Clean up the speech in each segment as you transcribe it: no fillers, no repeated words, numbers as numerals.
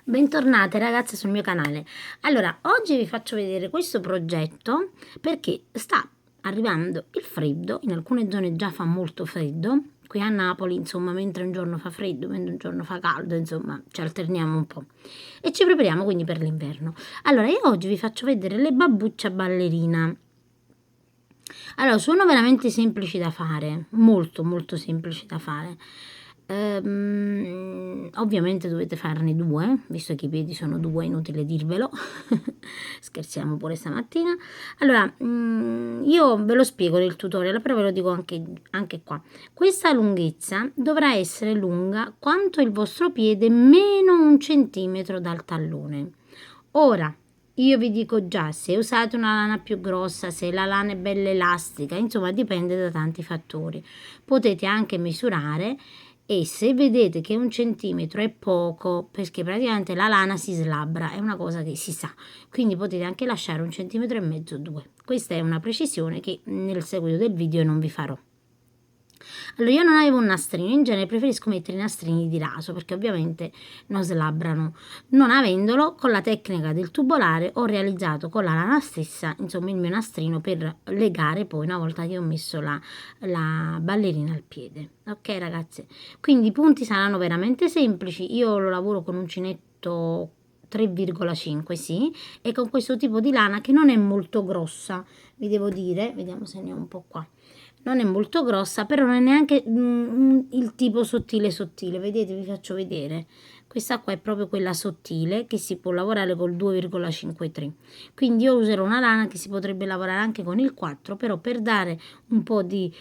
Bentornate ragazze sul mio canale. Allora, oggi vi faccio vedere questo progetto perché sta arrivando il freddo, in alcune zone già fa molto freddo, qui a Napoli insomma, mentre un giorno fa freddo, mentre un giorno fa caldo, insomma ci alterniamo un po' e ci prepariamo quindi per l'inverno. Allora, io oggi vi faccio vedere le babbucce a ballerina. Allora, sono veramente semplici da fare, molto molto semplici da fare. Ovviamente dovete farne due, visto che i piedi sono due, è inutile dirvelo. Scherziamo pure stamattina. Allora, io ve lo spiego nel tutorial, però ve lo dico anche qua. Questa lunghezza dovrà essere lunga quanto il vostro piede meno 1 centimetro dal tallone. Ora, io vi dico già, se usate una lana più grossa, se la lana è bella elastica, insomma dipende da tanti fattori. Potete anche misurare e se vedete che 1 centimetro è poco, perché praticamente la lana si slabra, è una cosa che si sa, quindi potete anche lasciare 1,5 cm, 2. Questa è una precisione che nel seguito del video non vi farò. Allora, io non avevo un nastrino, in genere preferisco mettere i nastrini di raso perché ovviamente non slabbrano. Non avendolo, con la tecnica del tubolare ho realizzato con la lana stessa, insomma, il mio nastrino per legare poi una volta che ho messo la ballerina al piede. Ok ragazze? Quindi i punti saranno veramente semplici, io lo lavoro con uncinetto 3,5, sì, e con questo tipo di lana che non è molto grossa, vi devo dire, vediamo se ne ho un po' qua. Non è molto grossa, però non è neanche il tipo sottile sottile, vedete, vi faccio vedere. Questa qua è proprio quella sottile che si può lavorare col 2,53. Quindi io userò una lana che si potrebbe lavorare anche con il 4, però per dare un po' di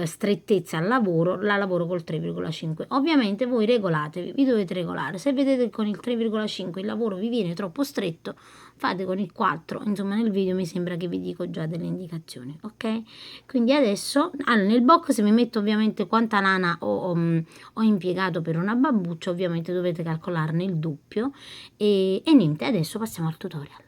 strettezza al lavoro, la lavoro col 3,5. Ovviamente voi regolatevi, vi dovete regolare. Se vedete che con il 3,5 il lavoro vi viene troppo stretto, fate con il 4. Insomma, nel video mi sembra che vi dico già delle indicazioni, ok? Quindi adesso nel box mi metto ovviamente quanta lana ho impiegato per una babbuccia, ovviamente dovete calcolarne il doppio e niente, adesso passiamo al tutorial.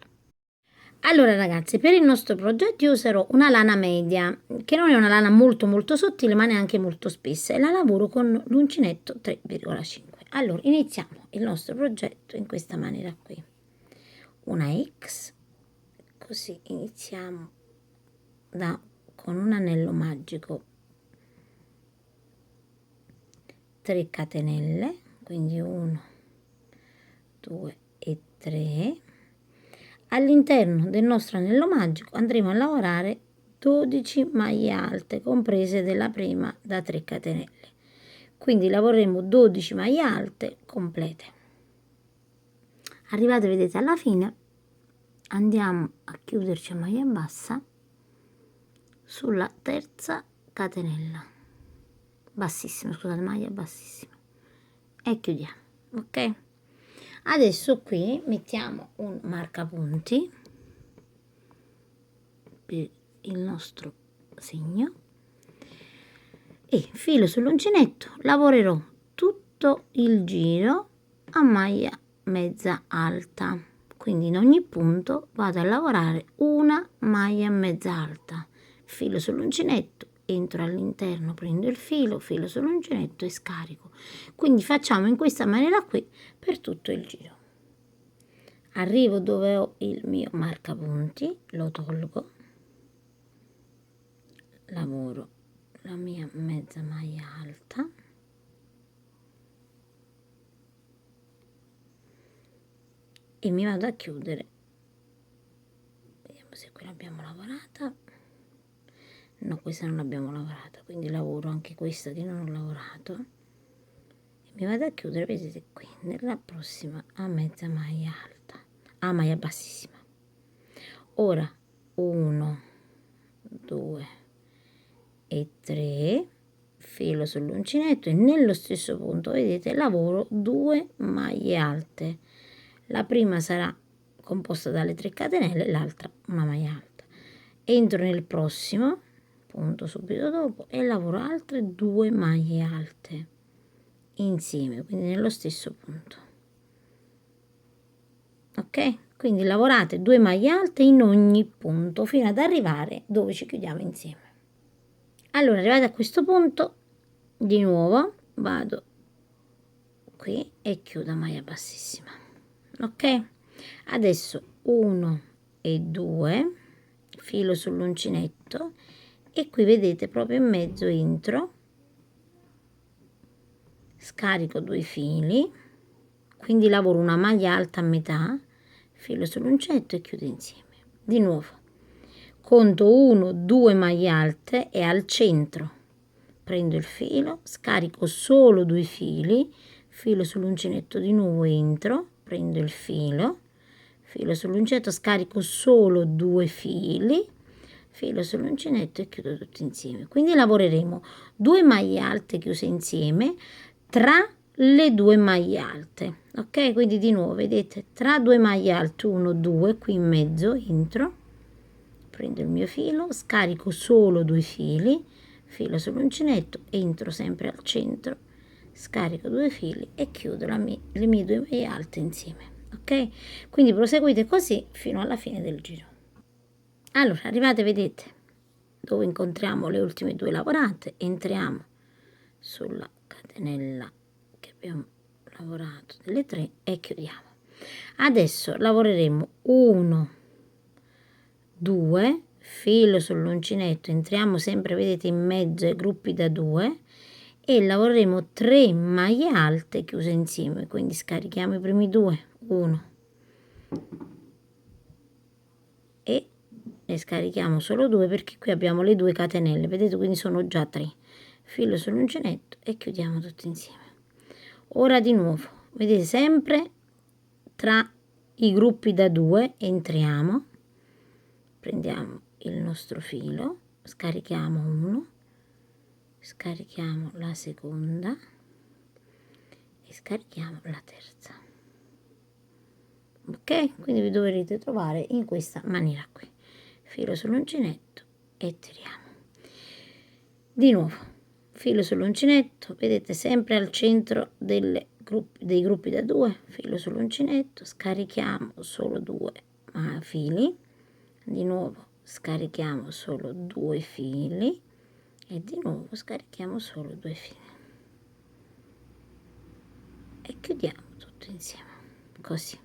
Allora ragazzi, per il nostro progetto io userò una lana media, che non è una lana molto molto sottile ma neanche molto spessa, e la lavoro con l'uncinetto 3,5. Allora iniziamo il nostro progetto in questa maniera qui, una X, così iniziamo con un anello magico 3 catenelle, quindi 1 2 e 3. All'interno del nostro anello magico andremo a lavorare 12 maglie alte comprese della prima da 3 catenelle, quindi lavoreremo 12 maglie alte complete. Arrivate, vedete, alla fine andiamo a chiuderci a maglia bassa sulla terza catenella bassissima, scusate, maglia bassissima, e chiudiamo. Ok, adesso qui mettiamo un marcapunti per il nostro segno e filo sull'uncinetto, lavorerò tutto il giro a maglia mezza alta, quindi in ogni punto vado a lavorare una maglia mezza alta, filo sull'uncinetto, entro all'interno, prendo il filo sull'uncinetto e scarico. Quindi facciamo in questa maniera qui per tutto il giro. Arrivo dove ho il mio marcapunti, lo tolgo, lavoro la mia mezza maglia alta e mi vado a chiudere. Vediamo se qui l'abbiamo lavorata. No, questa non l'abbiamo lavorata, quindi lavoro anche questa che non ho lavorato e mi vado a chiudere, vedete qui, nella prossima a mezza maglia alta, a maglia bassissima. Ora 1 2 e 3, filo sull'uncinetto e nello stesso punto, vedete, lavoro 2 maglie alte. La prima sarà composta dalle 3 catenelle, l'altra una maglia alta. Entro nel prossimo punto subito dopo e lavoro altre 2 maglie alte insieme, quindi nello stesso punto. Ok, quindi lavorate 2 maglie alte in ogni punto fino ad arrivare dove ci chiudiamo insieme. Allora, arrivate a questo punto, di nuovo vado qui e chiudo a maglia bassissima. ok? Adesso 1 e 2, filo sull'uncinetto e qui vedete proprio in mezzo entro, scarico 2 fili, quindi lavoro una maglia alta a metà, filo sull'uncinetto e chiudo insieme. Di nuovo conto 1, 2 maglie alte e al centro prendo il filo, scarico solo 2 fili, filo sull'uncinetto, di nuovo entro, prendo il filo, filo sull'uncinetto, scarico solo 2 fili, filo sull'uncinetto e chiudo tutto insieme. Quindi lavoreremo 2 maglie alte chiuse insieme tra le 2 maglie alte, ok? Quindi di nuovo vedete tra 2 maglie alte 1, 2, qui in mezzo entro, prendo il mio filo, scarico solo 2 fili, filo sull'uncinetto, entro sempre al centro, scarico 2 fili e chiudo le mie 2 maglie alte insieme, ok? Quindi proseguite così fino alla fine del giro. Allora arrivate, vedete, dove incontriamo le ultime 2 lavorate, entriamo sulla catenella che abbiamo lavorato delle 3 e chiudiamo. Adesso lavoreremo 1, 2, filo sull'uncinetto, entriamo sempre, vedete, in mezzo ai gruppi da 2 e lavoreremo 3 maglie alte chiuse insieme, quindi scarichiamo i primi 2, 1 e ne scarichiamo solo 2 perché qui abbiamo le 2 catenelle, vedete, quindi sono già 3, filo sull'uncinetto e chiudiamo tutto insieme. Ora di nuovo, vedete, sempre tra i gruppi da 2 entriamo, prendiamo il nostro filo, scarichiamo 1, scarichiamo la seconda e scarichiamo la terza, ok? Quindi vi dovrete trovare in questa maniera qui, filo sull'uncinetto e tiriamo di nuovo, filo sull'uncinetto, vedete, sempre al centro dei gruppi da 2, filo sull'uncinetto, scarichiamo solo 2 fili, di nuovo scarichiamo solo 2 fili e di nuovo scarichiamo solo 2 fili e chiudiamo tutto insieme così.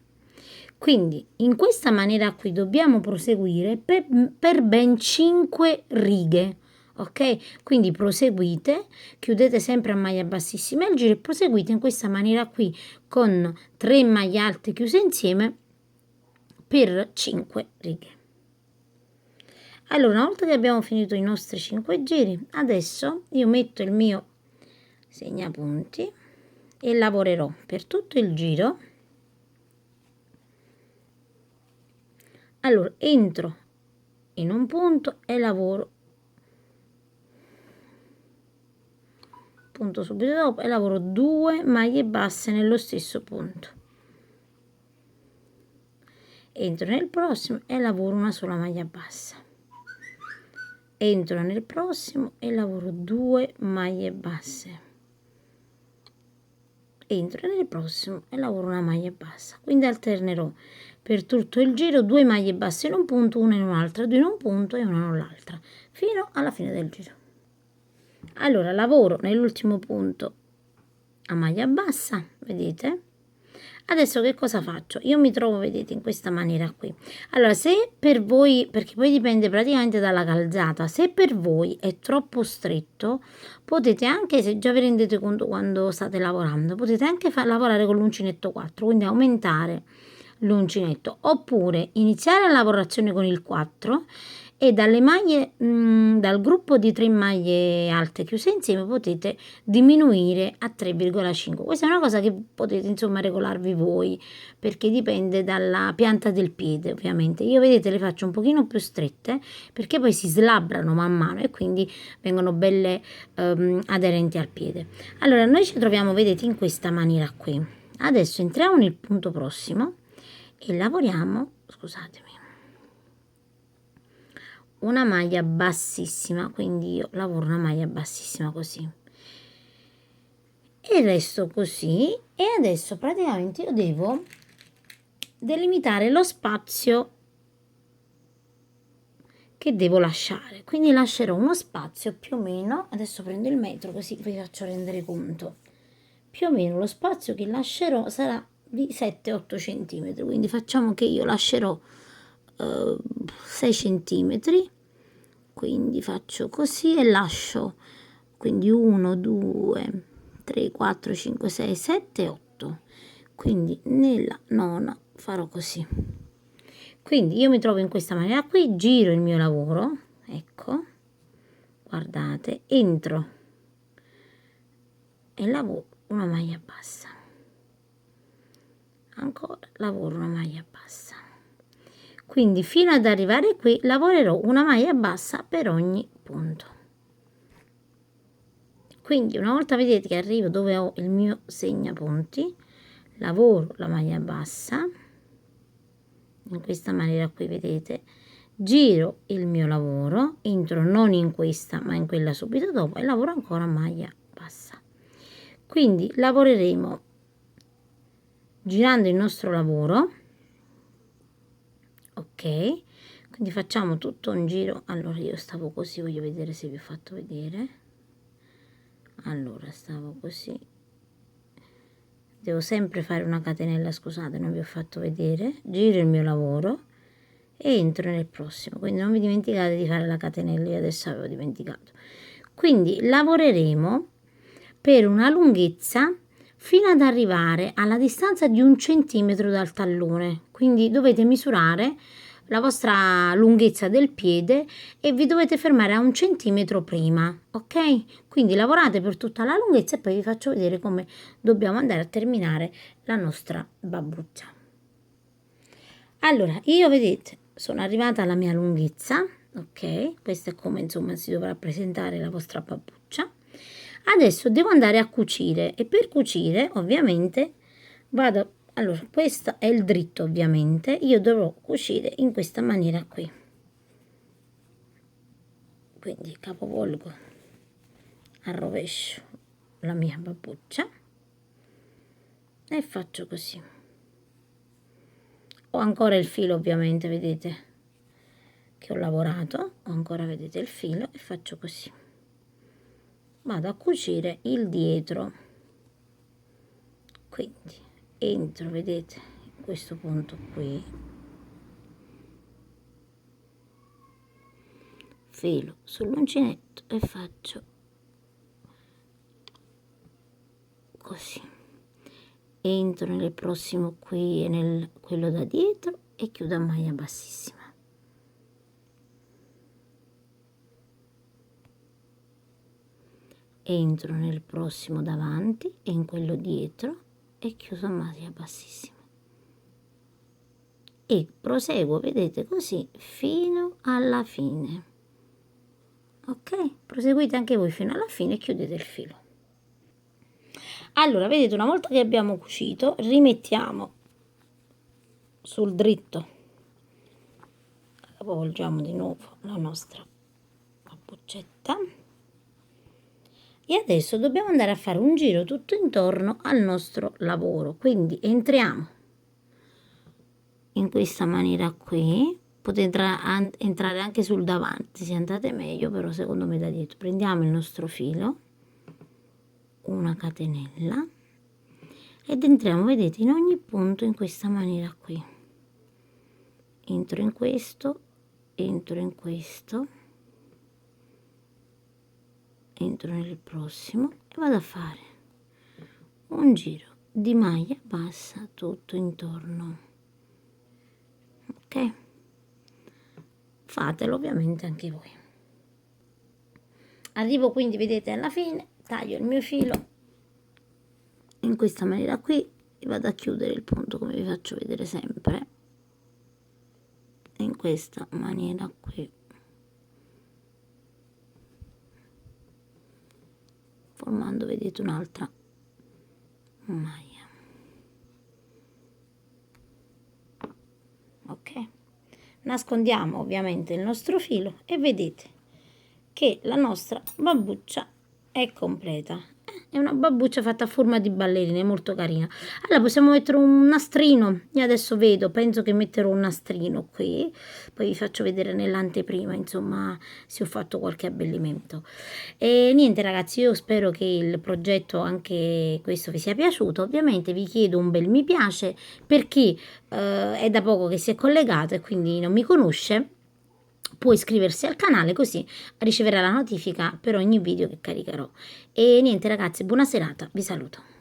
Quindi in questa maniera qui dobbiamo proseguire per ben 5 righe, ok? Quindi proseguite, chiudete sempre a maglia bassissima il giro e proseguite in questa maniera qui con 3 maglie alte chiuse insieme per 5 righe. Allora, una volta che abbiamo finito i nostri 5 giri, adesso io metto il mio segnapunti e lavorerò per tutto il giro. Allora, entro in un punto e lavoro, punto subito dopo e lavoro 2 maglie basse nello stesso punto. Entro nel prossimo e lavoro una sola maglia bassa. Entro nel prossimo e lavoro 2 maglie basse. Entro nel prossimo e lavoro una maglia bassa. Quindi alternerò per tutto il giro 2 maglie basse in un punto, una in un'altra, 2 in un punto e una nell'altra, fino alla fine del giro. Allora lavoro nell'ultimo punto a maglia bassa, vedete? Adesso che cosa faccio? Io mi trovo, vedete, in questa maniera qui. Allora, se per voi, perché poi dipende praticamente dalla calzata, se per voi è troppo stretto, potete anche, se già vi rendete conto quando state lavorando, potete anche lavorare con l'uncinetto 4, quindi aumentare l'uncinetto, oppure iniziare la lavorazione con il 4 e dalle maglie, dal gruppo di 3 maglie alte chiuse insieme potete diminuire a 3,5. Questa è una cosa che potete insomma regolarvi voi, perché dipende dalla pianta del piede ovviamente. Io, vedete, le faccio un pochino più strette perché poi si slabbrano man mano e quindi vengono belle aderenti al piede. Allora noi ci troviamo, vedete, in questa maniera qui. Adesso entriamo nel punto prossimo e lavoriamo, scusatemi, una maglia bassissima, quindi io lavoro una maglia bassissima così e resto così. E adesso praticamente io devo delimitare lo spazio che devo lasciare, quindi lascerò uno spazio più o meno, adesso prendo il metro così vi faccio rendere conto, più o meno lo spazio che lascerò sarà di 7-8 centimetri, quindi facciamo che io lascerò 6 centimetri, quindi faccio così e lascio, quindi 1 2 3 4 5 6 7 8, quindi nella nona farò così. Quindi io mi trovo in questa maniera qui, giro il mio lavoro, ecco, guardate, entro e lavoro una maglia bassa, ancora lavoro una maglia bassa, quindi fino ad arrivare qui lavorerò una maglia bassa per ogni punto. Quindi una volta vedete che arrivo dove ho il mio segnapunti, lavoro la maglia bassa in questa maniera qui, vedete, giro il mio lavoro, entro non in questa ma in quella subito dopo e lavoro ancora maglia bassa. Quindi lavoreremo girando il nostro lavoro, ok, quindi facciamo tutto un giro. Allora io stavo così, voglio vedere se vi ho fatto vedere. Allora stavo così, devo sempre fare una catenella, scusate non vi ho fatto vedere, giro il mio lavoro e entro nel prossimo, quindi non vi dimenticate di fare la catenella, io adesso avevo dimenticato. Quindi lavoreremo per una lunghezza fino ad arrivare alla distanza di 1 centimetro dal tallone, quindi dovete misurare la vostra lunghezza del piede e vi dovete fermare a 1 centimetro prima, ok? Quindi lavorate per tutta la lunghezza e poi vi faccio vedere come dobbiamo andare a terminare la nostra babbuccia. Allora, io vedete, sono arrivata alla mia lunghezza, ok? Questo è come insomma si dovrà presentare la vostra babbuccia. Adesso devo andare a cucire e per cucire ovviamente vado, allora questo è il dritto ovviamente, io dovrò cucire in questa maniera qui, quindi capovolgo al rovescio la mia babbuccia e faccio così. Ho ancora il filo ovviamente, vedete che ho lavorato, ho ancora vedete il filo e faccio così, vado a cucire il dietro, quindi entro, vedete, in questo punto qui, filo sull'uncinetto e faccio così, entro nel prossimo qui e nel quello da dietro e chiudo a maglia bassissima. Entro nel prossimo davanti e in quello dietro e chiuso a maglia bassissima e proseguo, vedete, così fino alla fine, ok? Proseguite anche voi fino alla fine e chiudete il filo. Allora vedete, una volta che abbiamo cucito rimettiamo sul dritto, capovolgiamo di nuovo la nostra cappuccetta e adesso dobbiamo andare a fare un giro tutto intorno al nostro lavoro, quindi entriamo in questa maniera qui, potete entrare anche sul davanti se andate meglio, però secondo me da dietro. Prendiamo il nostro filo, una catenella ed entriamo, vedete, in ogni punto in questa maniera qui, entro in questo, entro in questo, entro nel prossimo e vado a fare un giro di maglia bassa tutto intorno, ok? Fatelo ovviamente anche voi. Arrivo quindi, vedete, alla fine, taglio il mio filo in questa maniera qui e vado a chiudere il punto come vi faccio vedere sempre, in questa maniera qui, formando, vedete, un'altra maglia, ok? Nascondiamo ovviamente il nostro filo e vedete che la nostra babbuccia è completa. È una babbuccia fatta a forma di ballerine, molto carina. Allora possiamo mettere un nastrino. Io adesso vedo, penso che metterò un nastrino qui. Poi vi faccio vedere nell'anteprima, insomma, se ho fatto qualche abbellimento. E niente ragazzi, io spero che il progetto, anche questo, vi sia piaciuto. Ovviamente vi chiedo un bel mi piace per chi è da poco che si è collegato e quindi non mi conosce. Può iscriversi al canale così riceverà la notifica per ogni video che caricherò. E niente ragazzi, buona serata, vi saluto.